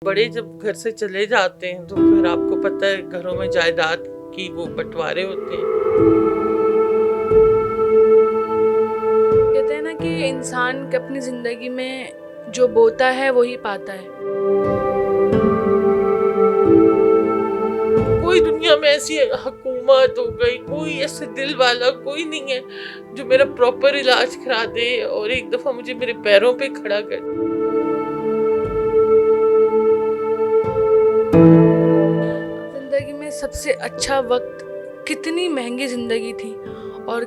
बड़े जब घर से चले जाते हैं तो फिर आपको पता है घरों में जायदाद की वो बंटवारे होते हैं। कहते हैं ना कि इंसान अपनी ज़िंदगी में जो बोता है वही पाता है। कोई दुनिया में ऐसी हुकूमत हो गई, कोई ऐसे दिल वाला कोई नहीं है जो मेरा प्रॉपर इलाज करा दे और एक दफा मुझे मेरे पैरों पे खड़ा कर दे। ज़िंदगी में सबसे अच्छा वक्त कितनी महंगी ज़िंदगी थी और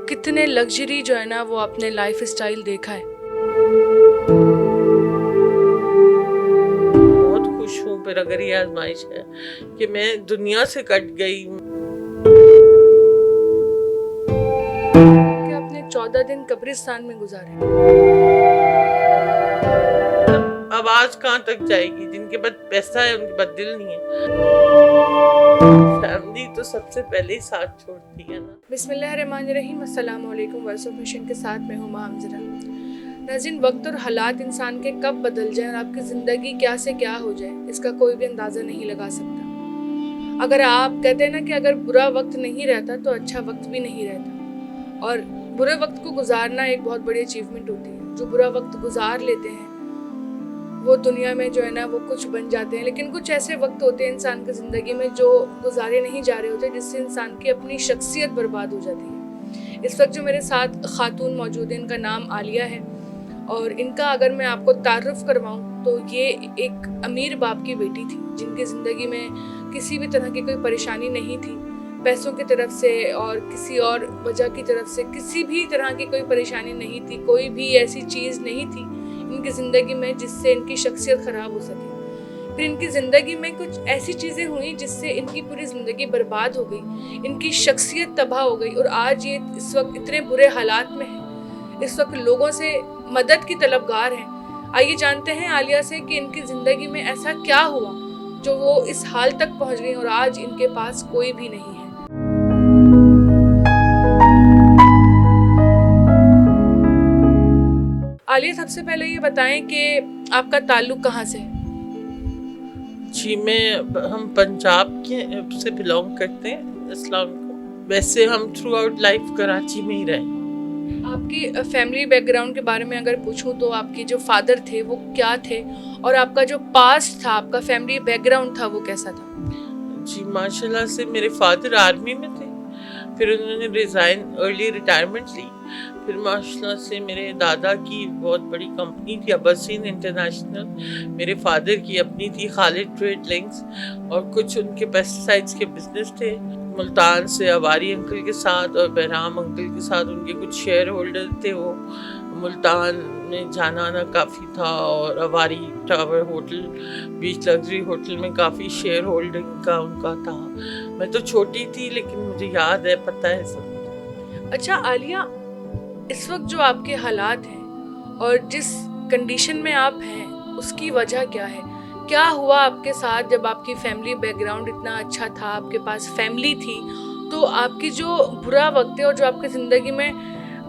कितने लग्जरी जो है ना वो अपने लाइफ स्टाइल देखा है। बहुत खुश हूँ फिर अगर ये आजमाइश है कि मैं दुनिया से कट गई। कि आपने 14 दिन कब्रिस्तान में गुजारे। आवाज कहाँ तक जाएगी? जिनके पास पैसा है उनके पास दिल नहीं है। फैमिली तो सबसे पहले ही साथ छोड़ती है ना। बिस्मिल्लाहिर्रहमानिर्रहीम, अस्सलाम वालेकुम। वर्ड्स ऑफ मिशन के साथ मैं हूँ हमजरा। नाज़रीन, वक्त और हालात इंसान के कब बदल जाए और आपकी ज़िंदगी क्या से क्या हो जाए इसका कोई भी अंदाज़ा नहीं लगा सकता। अगर आप कहते हैं ना कि अगर बुरा वक्त नहीं रहता तो अच्छा वक्त भी नहीं रहता, और बुरे वक्त को गुजारना एक बहुत बड़ी अचीवमेंट होती है। जो बुरा वक्त गुजार लेते हैं वो दुनिया में जो है ना वो कुछ बन जाते हैं, लेकिन कुछ ऐसे वक्त होते हैं इंसान की ज़िंदगी में जो गुजारे नहीं जा रहे होते, जिससे इंसान की अपनी शख्सियत बर्बाद हो जाती है। इस वक्त जो मेरे साथ खातून मौजूद है, इनका नाम आलिया है, और इनका अगर मैं आपको तारुफ करवाऊँ तो ये एक अमीर बाप की बेटी थी जिनकी ज़िंदगी में किसी भी तरह की कोई परेशानी नहीं थी, पैसों की तरफ से और किसी और वजह की तरफ से किसी भी तरह की कोई परेशानी नहीं थी। कोई भी ऐसी चीज़ नहीं थी इनकी ज़िंदगी में जिससे इनकी शख्सियत ख़राब हो सके। फिर इनकी ज़िंदगी में कुछ ऐसी चीज़ें हुई जिससे इनकी पूरी ज़िंदगी बर्बाद हो गई, इनकी शख्सियत तबाह हो गई, और आज ये इस वक्त इतने बुरे हालात में है, इस वक्त लोगों से मदद की तलबगार हैं। आइए जानते हैं आलिया से कि इनकी ज़िंदगी में ऐसा क्या हुआ जो वो इस हाल तक पहुँच गई और आज इनके पास कोई भी नहीं है। आलिया, सबसे पहले ये बताएं कि आपका ताल्लुक कहाँ से है? जी हम पंजाब के से बिलोंग करते हैं। अस्सलाम वालेकुम। वैसे हम थ्रू आउट लाइफ कराची में ही रहे। आपकी फैमिली बैकग्राउंड के बारे में अगर पूछूं तो आपके जो फादर थे वो क्या थे, और आपका जो पास्ट था, आपका फैमिली बैकग्राउंड था, वो कैसा था? जी माशाल्लाह से मेरे फादर आर्मी में थे, फिर उन्होंने रिज़ाइन अर्ली रिटायरमेंट ली। फिर माशाल्लाह से मेरे दादा की बहुत बड़ी कंपनी थी अब्बासीन इंटरनेशनल, मेरे फादर की अपनी थी खालिद ट्रेड लिंक्स, और कुछ उनके पेस्टिसाइड्स के बिजनेस थे। मुल्तान से अवारी अंकल के साथ और बहराम अंकल के साथ उनके कुछ शेयर होल्डर थे। वो मुल्तान में जाना आना काफ़ी था, और अवारी टावर होटल, बीच लग्जरी होटल में काफ़ी शेयर होल्डिंग का उनका था। मैं तो छोटी थी लेकिन मुझे याद है, पता है सब। अच्छा आलिया, इस वक्त जो आपके हालात हैं और जिस कंडीशन में आप हैं उसकी वजह क्या है? क्या हुआ आपके साथ जब आपकी फैमिली बैकग्राउंड इतना अच्छा था, आपके पास फैमिली थी, तो आपकी जो बुरा वक्त है और जो आपकी ज़िंदगी में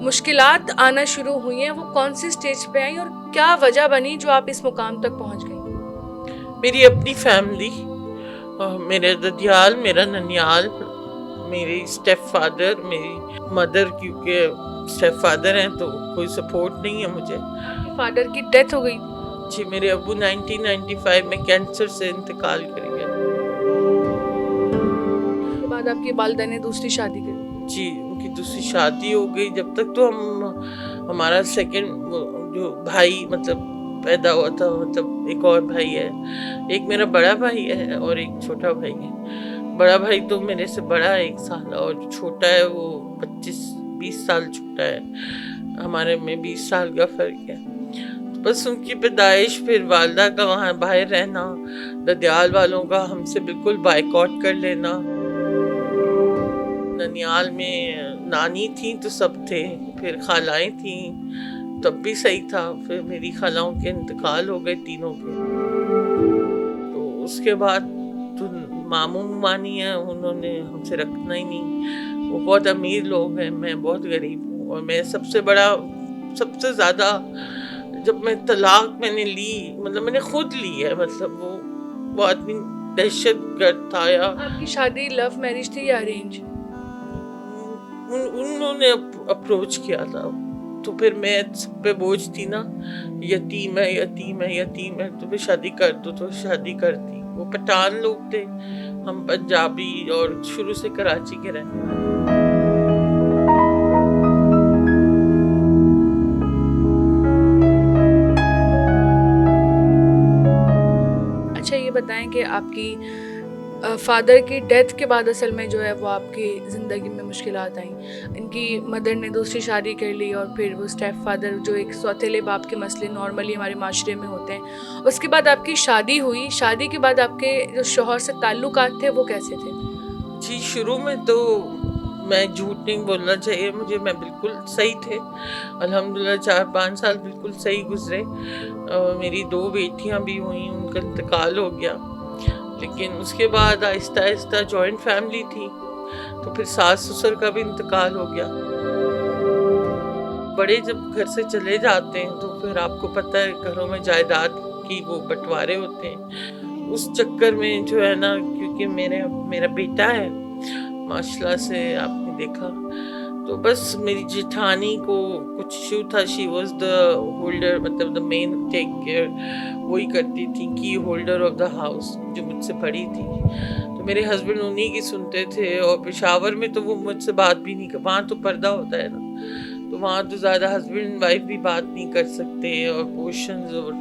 मुश्किलात आना शुरू हुई हैं वो कौन सी स्टेज पे आई और क्या वजह बनी जो आप इस मुकाम तक पहुंच गई? मेरी अपनी फैमिली, मेरे ददियाल, मेरा ननियाल, मेरी स्टेप फादर, मेरी मदर, क्योंकि स्टेप फादर हैं तो कोई सपोर्ट नहीं है मुझे। फादर की डेथ हो गई? जी मेरे अबू 1995 में कैंसर से इंतकाल कर गए। उसके बाद आपकी वालिदा ने दूसरी शादी कर दी? जी उनकी दूसरी शादी हो गई। जब तक तो हमारा सेकंड जो भाई मतलब पैदा हुआ था, मतलब एक और भाई है, एक मेरा बड़ा भाई है और एक छोटा भाई है। बड़ा भाई तो मेरे से बड़ा है 1 साल, और छोटा है वो 25-20 साल छोटा है। हमारे में 20 साल का फ़र्क है। बस उनकी पैदाइश, फिर वालदा का वहाँ बाहर रहना, ददियाल वालों का हमसे बिल्कुल बाइकआउट कर लेना। ननियाल में नानी थी तो सब थे, फिर खालाएं थी तब भी सही था। फिर मेरी खालाओं के इंतकाल हो गए तीनों के, तो उसके बाद तो मामू मानी है, उन्होंने हमसे रखना ही नहीं। वो बहुत अमीर लोग हैं, मैं बहुत गरीब हूँ, और मैं सबसे ज़्यादा جب میں طلاق میں نے لی، مطلب میں نے خود لی ہے، مطلب وہ آدمی دہشت گرد تھا. یا آپ کی شادی لو میرج تھی یا ارینج؟ انہوں نے اپروچ کیا تھا، تو پھر میں سب پہ بوجھ تھی نا، یتیم ہے یتیم ہے یتیم ہے، تو پھر شادی کر دو تو شادی کرتی. وہ پٹھان لوگ تھے، ہم پنجابی، اور شروع سے کراچی کے رہنے والے. اچھا یہ بتائیں کہ آپ کی فادر کی ڈیتھ کے بعد اصل میں جو ہے وہ آپ کی زندگی میں مشکلات آئیں. ان کی مدر نے دوسری شادی کر لی، اور پھر وہ اسٹیپ فادر جو ایک سوتیلے باپ کے مسئلے نارملی ہمارے معاشرے میں ہوتے ہیں. اس کے بعد آپ کی شادی ہوئی، شادی کے بعد آپ کے جو شوہر سے تعلقات تھے وہ کیسے تھے؟ جی شروع میں تو میں جھوٹ نہیں بولنا چاہیے مجھے، میں بالکل صحیح تھے الحمدللہ. 4-5 سال بالکل صحیح گزرے. میری 2 بیٹیاں بھی ہوئیں، ان کا انتقال ہو گیا. لیکن اس کے بعد آہستہ آہستہ جوائنٹ فیملی تھی، تو پھر ساس سسر کا بھی انتقال ہو گیا. بڑے جب گھر سے چلے جاتے ہیں تو پھر آپ کو پتہ ہے گھروں میں جائیداد کی وہ بٹوارے ہوتے ہیں. اس چکر میں جو ہے نا، کیونکہ میرا بیٹا ہے ماشاءاللہ سے، آپ نے دیکھا، تو بس میری جیٹھانی کو کچھ ایشو تھا. شی واز دا ہولڈر، مطلب دا مین ٹیک کیئر، وہی کرتی تھی، کی ہولڈر آف دا ہاؤس، جو مجھ سے بڑی تھی. تو میرے ہسبینڈ انہیں کی سنتے تھے. اور پشاور میں تو وہ مجھ سے بات بھی نہیں کر، وہاں تو پردہ ہوتا ہے نا، تو وہاں تو زیادہ ہسبینڈ وائف بھی بات نہیں کر سکتے. اور پوشنز، اور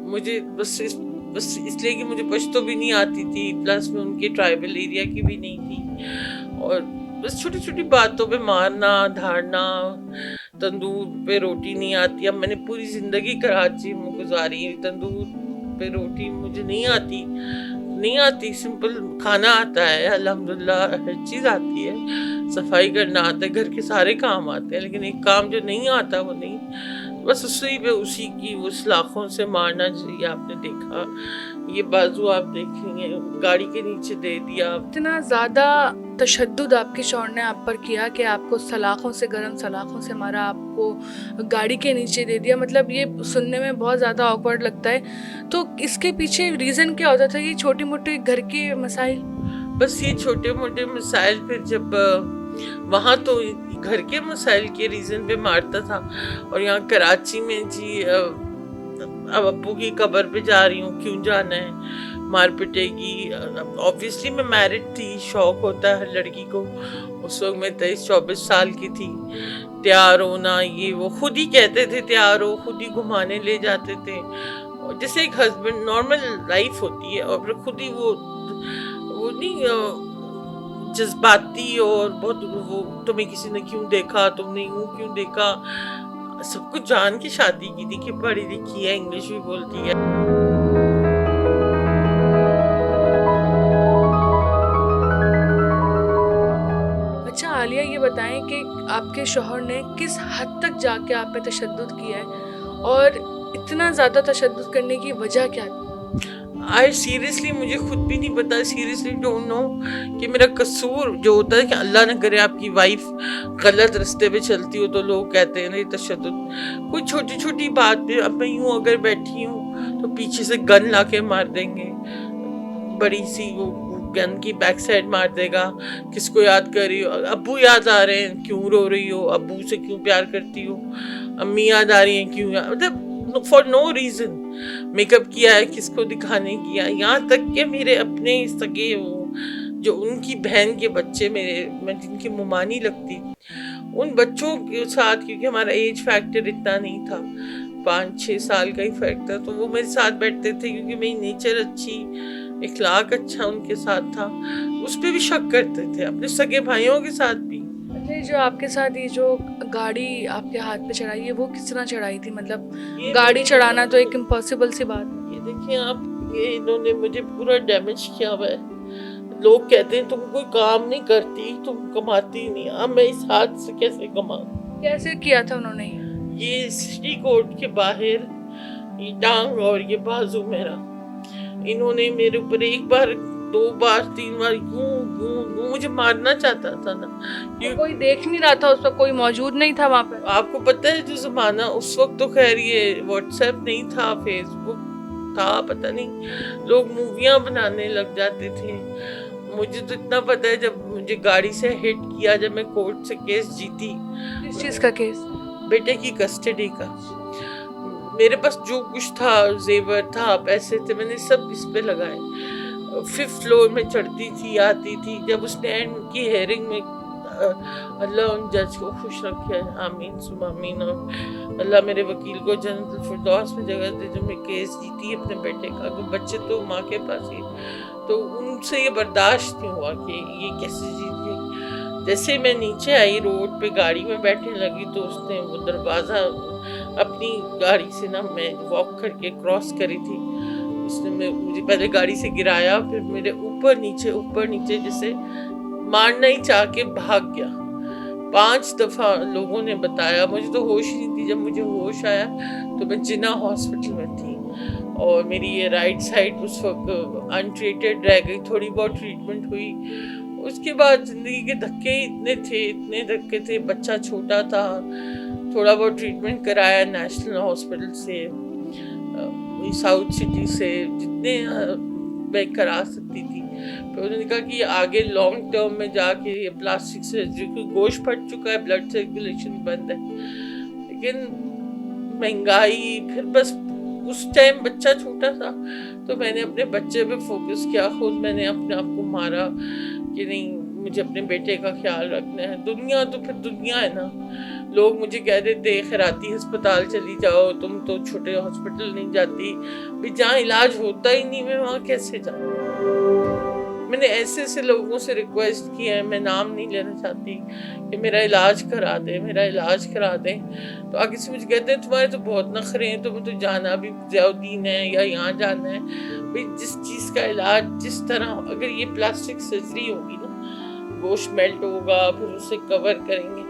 مجھے بس اس لیے کہ مجھے پشتو بھی نہیں آتی تھی، پلس میں ان کے ٹرائبل ایریا کی بھی نہیں تھی. اور بس چھوٹی چھوٹی باتوں پہ مارنا دھاڑنا، تندور پہ روٹی نہیں آتی. اب میں نے پوری زندگی کراچی میں گزاری، تندور پہ روٹی مجھے نہیں آتی. سمپل کھانا آتا ہے الحمدللہ، ہر چیز آتی ہے، صفائی کرنا آتا ہے، گھر کے سارے کام آتے ہیں، لیکن ایک کام جو نہیں آتا وہ نہیں. بس اسی کی وہ سلاخوں سے مارنا. جی آپ نے دیکھا، یہ بازو آپ دیکھیں گے، گاڑی کے نیچے دے دیا. اتنا زیادہ تشدد آپ کے شوہر نے آپ پر کیا کہ آپ کو سلاخوں سے، گرم سلاخوں سے مارا، آپ کو گاڑی کے نیچے دے دیا. مطلب یہ سننے میں بہت زیادہ آکورڈ لگتا ہے. تو اس کے پیچھے ریزن کیا ہوتا تھا؟ یہ چھوٹی موٹی گھر کے مسائل؟ بس یہ چھوٹے موٹے مسائل. پھر جب وہاں تو گھر کے مسائل کے ریزن پہ مارتا تھا، اور یہاں کراچی میں جی اب ابو کی قبر پہ جا رہی ہوں، کیوں جانا ہے، مار پٹے گی. آبویسلی میں میرڈ تھی، شوق ہوتا ہے ہر لڑکی کو. اس وقت میں 23-24 سال کی تھی. تیار ہونا، یہ وہ خود ہی کہتے تھے تیار ہو، خود ہی گھمانے لے جاتے تھے، جیسے ایک ہسبینڈ نارمل لائف ہوتی ہے. اور پھر خود ہی وہ نہیں جذباتی، اور بہت وہ، تمہیں کسی نے کیوں دیکھا، تم نے یوں کیوں دیکھا. سب کچھ جان کی شادی کی تھی کہ پڑھی لکھی ہے، انگلش بھی بولتی ہے. اچھا عالیہ یہ بتائیں کہ آپ کے شوہر نے کس حد تک جا کے آپ پہ تشدد کیا ہے، اور اتنا زیادہ تشدد کرنے کی وجہ کیا تھی؟ سیریسلی مجھے خود بھی نہیں پتا، سیریسلی ڈونٹ نو کہ میرا قصور جو ہوتا ہے، کہ اللہ نہ کرے آپ کی وائف غلط رستے پہ چلتی ہو تو لوگ کہتے ہیں نا یہ تشدد. کوئی چھوٹی چھوٹی بات پہ، اب میں یوں اگر بیٹھی ہوں تو پیچھے سے گن لا کے مار دیں گے، بڑی سی وہ گن کی بیک سائڈ مار دے گا. کس کو یاد کر رہی ہو؟ ابو یاد آ رہے ہیں، کیوں رو رہی ہو، ابو سے کیوں پیار کرتی ہو، امی یاد آ رہی ہیں، کیوں مطلب for no reason. Make up کیا ہے کس کو دکھانے کیا. یہاں تک کہ میرے اپنے سگے وہ جو ان کی بہن کے بچے، میں جن کی ممانی لگتی، ان بچوں کے ساتھ، کیونکہ ہمارا ایج فیکٹر اتنا نہیں تھا، 5-6 سال کا ہی فرق تھا، تو وہ میرے ساتھ بیٹھتے تھے کیونکہ میری نیچر اچھی، اخلاق اچھا ان کے ساتھ تھا. اس پہ بھی شک کرتے تھے، اپنے سگے بھائیوں کے ساتھ بھی. جو آپ کے ساتھ یہ جو گاڑی آپ کے ہاتھ پہ چڑھائی ہے وہ کس طرح چڑھائی تھی؟ مطلب گاڑی چڑھانا تو ایک امپاسبل سی بات ہے. یہ دیکھیں آپ، یہ انہوں نے مجھے پورا ڈیمیج کیا ہوا ہے. لوگ کہتے ہیں تم کوئی کام نہیں کرتی، تم کماتی نہیں. اب میں اس ہاتھ سے کیسے کماؤں؟ کیسے کیا تھا انہوں نے یہ سٹی کورٹ کے باہر یہ ٹانگ اور یہ بازو میرا، انہوں نے میرے اوپر ایک بار 2 बार 3 बार यूं मुझे मारना चाहता था ना। तो कोई देख नहीं रहा था उस वक्त, कोई मौजूद नहीं था वहाँ पे? आपको पता है जो जमाना उस वक्त, तो खैर ये व्हाट्सएप नहीं था, फेसबुक था, पता नहीं, लोग मूवियाँ बनाने लग जाते थे। मुझे तो इतना पता है जब मुझे गाड़ी से हिट किया, जब मैं कोर्ट से केस जीती, किस चीज़ का केस? बेटे की कस्टडी का, मेरे पास जो कुछ था, जेवर था, पैसे थे, मैंने सब इस पे लगाए। 5th फ्लोर में चढ़ती थी, आती थी। जब उसने एंड की हेयरिंग में, अल्लाह उन जज को खुश रखे, आमीन सुम आमीन, और अल्लाह मेरे वकील को जन्नतुल फिरदौस में जगह दे, जो मैं केस जीती अपने बेटे का। तो बच्चे तो माँ के पास ही, तो उनसे ये बर्दाश्त नहीं हुआ कि ये कैसे जीत गई। जैसे मैं नीचे आई, रोड पे गाड़ी में बैठने लगी, तो उसने वो दरवाज़ा अपनी गाड़ी से ना, मैं वॉक करके क्रॉस करी थी, उसने मुझे पहले गाड़ी से गिराया, फिर मेरे ऊपर नीचे जैसे मारना ही चाह के भाग गया। 5 दफ़ा लोगों ने बताया, मुझे तो होश ही नहीं थी। जब मुझे होश आया तो मैं जिन्ना हॉस्पिटल में थी, और मेरी ये राइट साइड उस वक्त अनट्रीटेड रह गई, थोड़ी बहुत ट्रीटमेंट हुई। उसके बाद ज़िंदगी के धक्के इतने धक्के थे, बच्चा छोटा था, थोड़ा बहुत ट्रीटमेंट कराया नेशनल हॉस्पिटल से, साउथ सिटी से, जितने मैं करा सकती थी। फिर उन्होंने कहा कि आगे लॉन्ग टर्म में जाके ये प्लास्टिक सर्जरी, क्योंकि गोश्त फट चुका है, ब्लड सर्कुलेशन बंद है। लेकिन महंगाई, फिर बस उस टाइम बच्चा छोटा था, तो मैंने अपने बच्चे पे फोकस किया। खुद मैंने अपने आप को मारा कि नहीं, मुझे अपने बेटे का ख्याल रखना है। दुनिया तो फिर दुनिया है ना, लोग मुझे कह देते खैराती अस्पताल चली जाओ, तुम तो छोटे हॉस्पिटल नहीं जाती, भी जहाँ इलाज होता ही नहीं, मैं वहाँ कैसे जाऊँ। मैंने ऐसे लोगों से रिक्वेस्ट की है, मैं नाम नहीं लेना चाहती, कि मेरा इलाज करा दें। तो आगे से मुझे कहते हैं तुम्हारे तो बहुत नखरे हैं, तुम्हें तो जाना भी ज़ियाउद्दीन है या यहाँ जाना है। भाई जिस चीज़ का इलाज, जिस तरह, अगर ये प्लास्टिक सर्जरी होगी ना, गोश्त मेल्ट होगा, फिर उसे कवर करेंगे,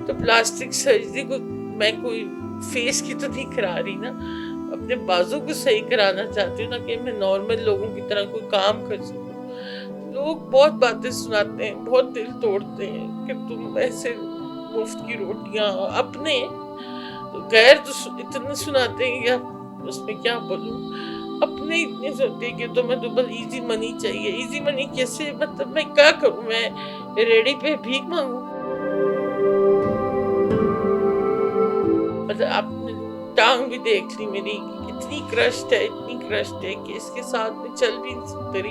तो प्लास्टिक सर्जरी को मैं कोई फेस की तो नहीं करा रही ना, अपने बाजू को सही कराना चाहती हूँ ना, कि मैं नॉर्मल लोगों की तरह कोई काम कर सकूँ। लोग बहुत बातें सुनाते हैं, बहुत दिल तोड़ते हैं कि तुम ऐसे मुफ्त की रोटियां, अपने तो गैर तो इतने सुनाते हैं, या उसमें क्या बोलूं, अपने इतने सुनते हैं कि तुम्हें तो बस इजी मनी चाहिए। इजी मनी कैसे, मतलब मैं क्या करूं, मैं रेडी पे भीख मांगू? मतलब आपने टांग भी देख ली मेरी, इतनी क्रश्ड है कि इसके साथ में चल भी नहीं सकती,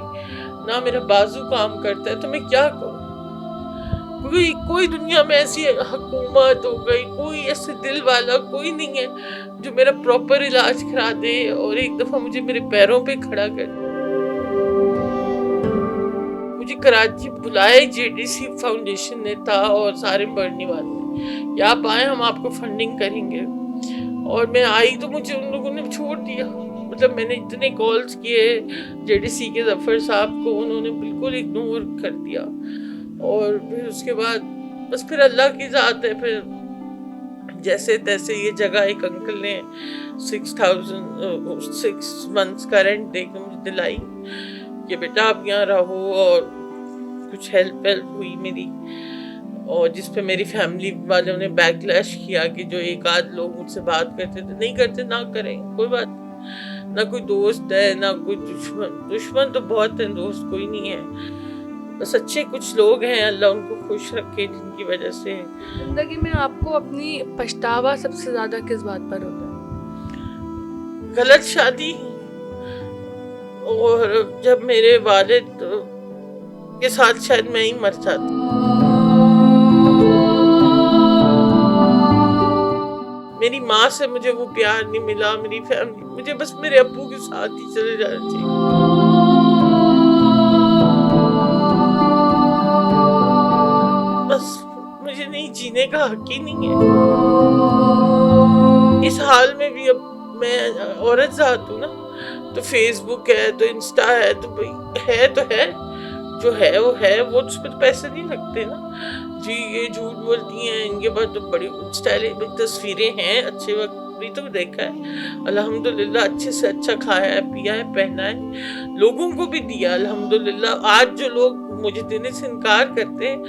ना मेरा बाजू काम करता है, तो मैं क्या करूं? कोई दुनिया में ऐसी हुकूमत हो गई, कोई ऐसे दिल वाला कोई नहीं है जो मेरा प्रॉपर इलाज करा दे और एक दफा मुझे मेरे पैरों पे खड़ा कर दे। मुझे कराची बुलाया JDC फाउंडेशन ने था और सारे बढ़ने वाले ने, या आप आए, हम आपको फंडिंग करेंगे। और मैं आई तो मुझे उन लोगों ने छोड़ दिया। मतलब मैंने इतने कॉल्स किए JDC के जफर साहब को, उन्होंने बिल्कुल इग्नोर कर दिया। और फिर उसके बाद बस फिर अल्लाह की ज़ात है, फिर जैसे तैसे ये जगह एक अंकल ने 6 months का रेंट देकर मुझे दिलाई कि बेटा आप यहाँ रहो, और कुछ हेल्प हुई मेरी, और जिस पे मेरी फैमिली वालों ने बैकलैश किया कि जो एक आध लोग मुझसे बात करते थे, नहीं करते ना करें, कोई बात, ना कोई दोस्त है ना कोई दुश्मन तो बहुत है, दोस्त कोई नहीं है, बस अच्छे कुछ लोग हैं, अल्लाह उनको खुश रखे, जिनकी वजह से। जिंदगी में आपको अपनी पछतावा सबसे ज्यादा किस बात पर होता है? गलत शादी, और जब मेरे वालिद के साथ शायद मैं ही मर जाती। मेरी माँ से मुझे वो प्यार नहीं मिला, मेरी फैमिली, मुझे बस मेरे अब्बू के साथ ही चले जाना चाहिए। बस मुझे नहीं जीने का हक ही नहीं है। इस हाल में भी अब मैं औरत जात हूँ ना, तो फेसबुक है, तो इंस्टा है, तो भाई है तो है, जो है वो उस पर पैसे नहीं लगते ना जी। ये झूठ बोलती हैं, इनके पास तो बड़ी स्टाइलिश तस्वीरें हैं, अच्छे वक्त भी तो देखा है, अल्हम्दुलिल्लाह अच्छे से अच्छा खाया है, पिया है, पहना है, लोगों को भी दिया अल्हम्दुलिल्लाह। आज जो लोग मुझे देने से इनकार करते हैं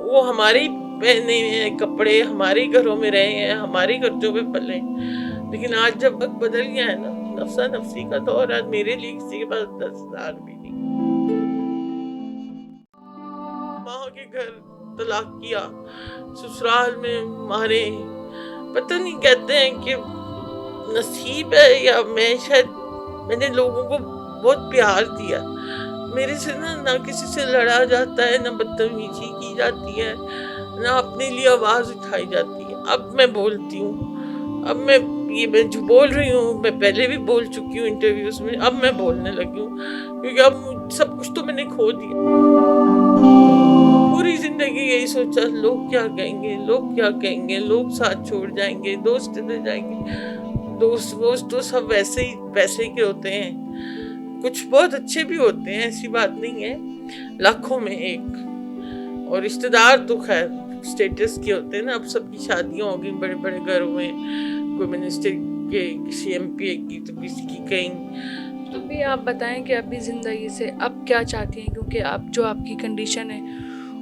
वो हमारे ही पहने हुए कपड़े हमारे ही घरों में रहे हैं, हमारे ही खर्चों पे पले हैं। लेकिन आज जब वक्त बदल गया है ना, नफसा नफसी का दौर, आज मेरे लिए किसी के पास 10,000 भी नहीं। माँ के घर तलाक किया, ससुराल में मारे, पता नहीं, कहते हैं कि नसीब है या मैं शायद, मैंने लोगों को बहुत प्यार दिया, मेरे से ना किसी से लड़ा जाता है, ना बदतमीजी की जाती है, ना अपने लिए आवाज उठाई जाती है। अब मैं बोलती हूँ, अब मैं जो बोल रही हूँ मैं पहले भी बोल चुकी हूँ इंटरव्यूज में, अब मैं बोलने लगी हूँ क्योंकि अब सब कुछ तो मैंने खो दिया। पूरी जिंदगी यही सोचा, लोग क्या कहेंगे, लोग क्या कहेंगे, लोग साथ छोड़ जाएंगे, दोस्त चले जाएंगे। दोस्त तो सब वैसे के होते हैं, कुछ बहुत अच्छे भी होते हैं, ऐसी बात नहीं है, लाखों में एक। और रिश्तेदार तो खैर स्टेटस के होते हैं ना, अब सबकी शादियां हो गई बड़े बड़े घरों में, कोई मिनिस्टर के, किसी MP की, तो किसी की कहीं। तो भी आप बताएं कि अभी ज़िंदगी से अब क्या चाहती हैं, क्योंकि अब जो आपकी कंडीशन है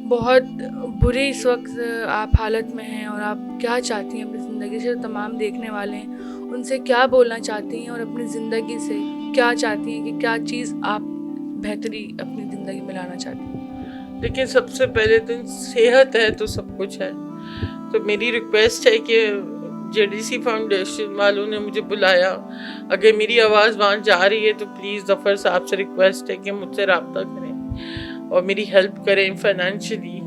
बहुत बुरी इस वक्त आप हालत में हैं, और आप क्या चाहती हैं अपनी ज़िंदगी से, तमाम देखने वाले हैं उनसे क्या बोलना चाहती हैं, और अपनी ज़िंदगी से क्या चाहती हैं कि क्या चीज़ आप बेहतरी अपनी ज़िंदगी में लाना चाहती हैं? देखिए, सबसे पहले तो सेहत है तो सब कुछ है। तो मेरी रिक्वेस्ट है कि JDC फाउंडेशन वालों ने मुझे बुलाया, अगर मेरी आवाज़ वहाँ जा रही है तो प्लीज़ ज़फ़र साहब से रिक्वेस्ट है कि मुझसे रब्ता करें और मेरी हेल्प करें फाइनेंशियली,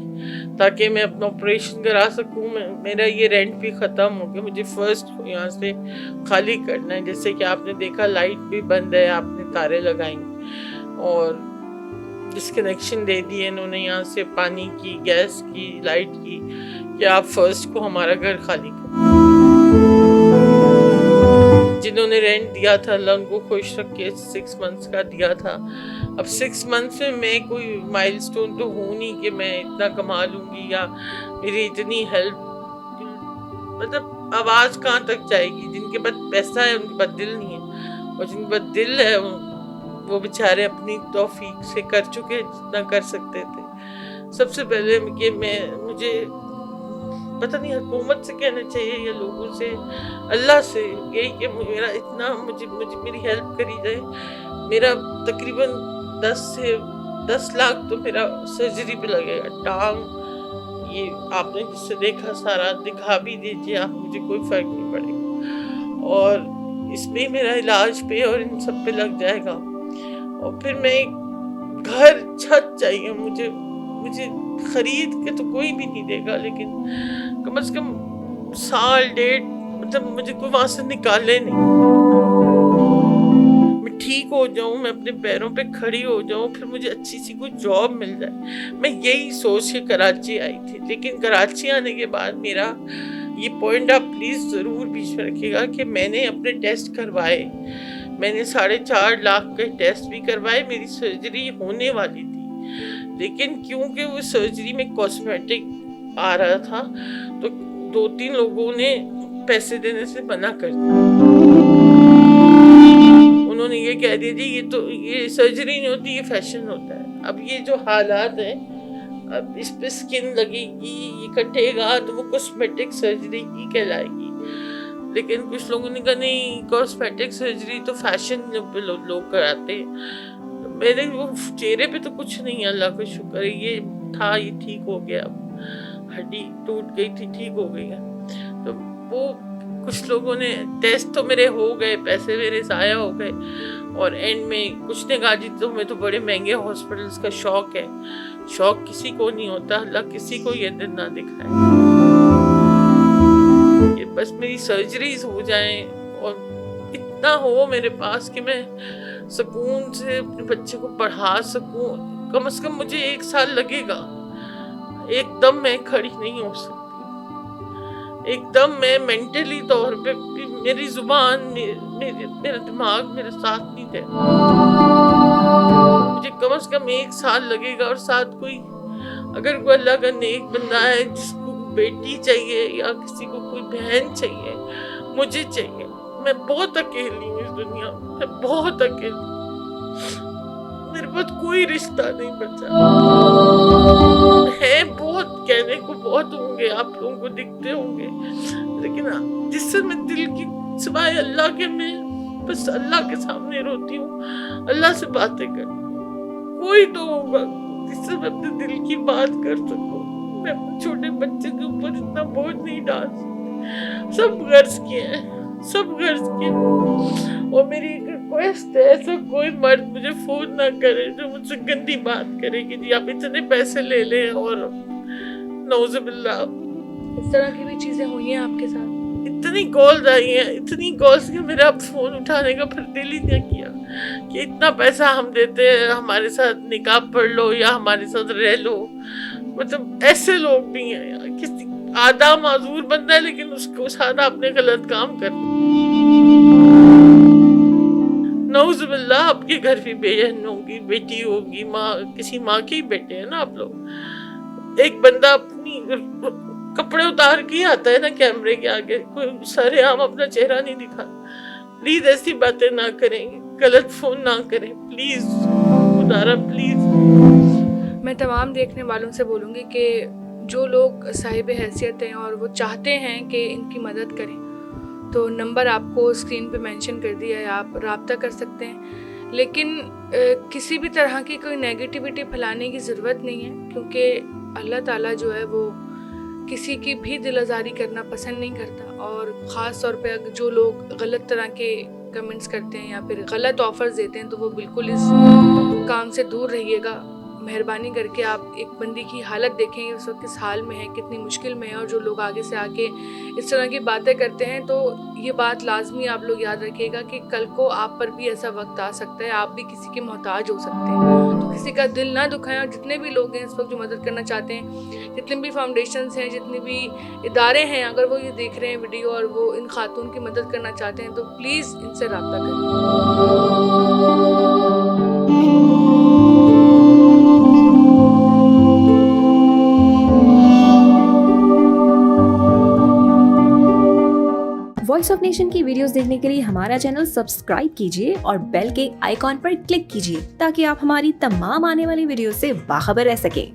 ताकि मैं अपना ऑपरेशन करा सकूँ। मेरा ये रेंट भी ख़त्म हो गया, मुझे फर्स्ट यहाँ से खाली करना है। जैसे कि आपने देखा लाइट भी बंद है, आपने तारे लगाई और डिस्कनेक्शन दे दिए इन्होंने यहाँ से, पानी की, गैस की, लाइट की, कि आप फर्स्ट को हमारा घर खाली करें। जिन्होंने रेंट दिया था अल्लाह उनको खुश रख के 6 मंथ्स का दिया था। अब 6 मंथ्स में मैं कोई माइलस्टोन तो हूँ नहीं कि मैं इतना कमा लूँगी या मेरी इतनी हेल्प, मतलब आवाज़ कहाँ तक जाएगी। जिनके पास पैसा है उनके पास दिल नहीं है, और जिनके पास दिल है वो बेचारे अपनी तौफीक से कर चुके जितना कर सकते थे। सबसे पहले कि मुझे पता नहीं हुकूमत से कहना चाहिए या लोगों से, अल्लाह से, यही कि मेरा इतना मुझे मेरी हेल्प करी जाए। मेरा तकरीबन 10 लाख तो मेरा सर्जरी पे लगेगा। टांग ये आपने जिससे देखा सारा दिखा भी दीजिए आप, मुझे कोई फ़र्क नहीं पड़ेगा, और इसमें मेरा इलाज पे और इन सब पे लग जाएगा। और फिर मैं एक घर, छत चाहिए मुझे खरीद के तो कोई भी नहीं देगा, लेकिन कम से कम साल डेढ़, मतलब मुझे कोई वहां से निकाले नहीं, मैं ठीक हो जाऊं, मैं अपने पैरों पे खड़ी हो जाऊं, फिर मुझे अच्छी सी कोई जॉब मिल जाए। मैं यही सोच के कराची आई थी। लेकिन कराची आने के बाद मेरा ये पॉइंट आप प्लीज जरूर बीच में रखिएगा कि मैंने अपने टेस्ट करवाए, मैंने 4.5 लाख के टेस्ट भी करवाए, मेरी सर्जरी होने वाली थी, लेकिन क्योंकि वो सर्जरी में कॉस्मेटिक आ रहा था तो 2-3 लोगों ने पैसे देने से मना कर दिया। उन्होंने ये कह दिया जी ये सर्जरी नहीं होती, ये फैशन होता है। अब ये जो हालात है, अब इस पे स्किन लगेगी, ये कटेगा, तो वो कॉस्मेटिक सर्जरी ही कहलाएगी। लेकिन कुछ लोगों ने कहा नहीं, कॉस्मेटिक सर्जरी तो फैशन पे लोग कराते हैं। मेरे वो चेहरे पे तो कुछ नहीं है, अल्लाह का शुक्र है, ये था, ये ठीक हो गया, हड्डी टूट गई थी, ठीक हो गई है। तो वो कुछ लोगों ने, टेस्ट तो मेरे हो गए, पैसे मेरे ज़ाया हो गए, और एंड में कुछ ने कहा जी तुम्हें तो बड़े महंगे हॉस्पिटल्स का शौक है। शौक किसी को नहीं होता, अल्लाह किसी को ये दिन ना दिखाए। ये बस मेरी सर्जरीज हो जाएं और इतना हो मेरे पास कि मैं सुकून से अपने बच्चे को पढ़ा सकूं। कम से कम मुझे 1 साल लगेगा, एकदम मैं खड़ी नहीं हो सकती, एकदम मैं मेंटली तौर पे, मेरी जुबान, मेरा दिमाग मेरे साथ नहीं दे। मुझे कम से कम 1 साल लगेगा, और साथ कोई, अगर कोई अल्लाह का नेक बंदा है जिसको बेटी चाहिए या किसी को कोई बहन चाहिए, मुझे चाहिए, میں بہت اکیلی ہوں اس دنیا میں، میں بہت اکیلی، میرے پاس کوئی رشتہ نہیں بچا ہے، بہت کہنے کو بہت ہوں گے، آپ لوگوں کو دکھتے ہوں گے، لیکن جس سے میں دل کی سوائے اللہ کے میں بس اللہ کے سامنے روتی ہوں، اللہ سے باتیں کرتی ہوں، کوئی تو ہوگا جس سے میں اپنے دل کی بات کر سکوں، میں اپنے چھوٹے بچے کے اوپر اتنا بوجھ نہیں ڈال سکتی، سب غرض کیے ہیں، سب غرض کیے، اور میری ایک ریکویسٹ ہے، ایسا کوئی مرد مجھے فون نہ کرے جو مجھ سے گندی بات کرے کہ جی آپ اتنے پیسے لے لیں، اور نعوذ باللہ اس طرح کی بھی چیزیں ہوئی ہیں آپ کے ساتھ؟ اتنی کالز آئی ہیں، اتنی کالز کہ میرا اب فون اٹھانے کا پھر دل ہی نہیں کیا کہ اتنا پیسہ ہم دیتے ہیں، ہمارے ساتھ نکاح پڑھ لو یا ہمارے ساتھ رہ لو، مطلب ایسے لوگ بھی ہیں، کسی آدھا معذور بندہ ہے لیکن اس کو سارا اپنے غلط کام کر، نعوذ باللہ آپ کے گھر بھی بہن ہوگی، بیٹی ہوگی، ماں، کسی ماں کے ہی بیٹے ہیں نا آپ لوگ، ایک بندہ اپنی کپڑے اتار کے ہی آتا ہے نا کیمرے کے آگے، کوئی سارے عام اپنا چہرہ نہیں دکھا، پلیز ایسی باتیں نہ کریں، غلط فون نہ کریں پلیز، خدارا پلیز۔ میں تمام دیکھنے والوں سے بولوں گی کہ جو لوگ صاحب حیثیت ہیں اور وہ چاہتے ہیں کہ ان کی مدد کریں تو نمبر آپ کو اسکرین پہ مینشن کر دیا ہے، آپ رابطہ کر سکتے ہیں، لیکن کسی بھی طرح کی کوئی نیگیٹیوٹی پھیلانے کی ضرورت نہیں ہے، کیونکہ اللہ تعالیٰ جو ہے وہ کسی کی بھی دل آزاری کرنا پسند نہیں کرتا، اور خاص طور پہ جو لوگ غلط طرح کے کمنٹس کرتے ہیں یا پھر غلط آفرز دیتے ہیں تو وہ بالکل اس کام سے دور رہیے گا۔ مہربانی کر کے آپ ایک بندی کی حالت دیکھیں اس وقت کس حال میں ہے، کتنی مشکل میں ہے، اور جو لوگ آگے سے آ کے اس طرح کی باتیں کرتے ہیں تو یہ بات لازمی آپ لوگ یاد رکھیے گا کہ کل کو آپ پر بھی ایسا وقت آ سکتا ہے، آپ بھی کسی کے محتاج ہو سکتے ہیں، تو کسی کا دل نہ دکھائیں، اور جتنے بھی لوگ ہیں اس وقت جو مدد کرنا چاہتے ہیں، جتنے بھی فاؤنڈیشنز ہیں، جتنے بھی ادارے ہیں، اگر وہ یہ دیکھ رہے ہیں ویڈیو اور وہ ان خاتون کی مدد کرنا چاہتے ہیں تو پلیز ان سے رابطہ کریں۔ وائس آف نیشن کی ویڈیوز دیکھنے کے لیے ہمارا چینل سبسکرائب کیجیے اور بیل کے آئیکن پر کلک کیجیے تاکہ آپ ہماری تمام آنے والی ویڈیوز سے باخبر رہ سکیں۔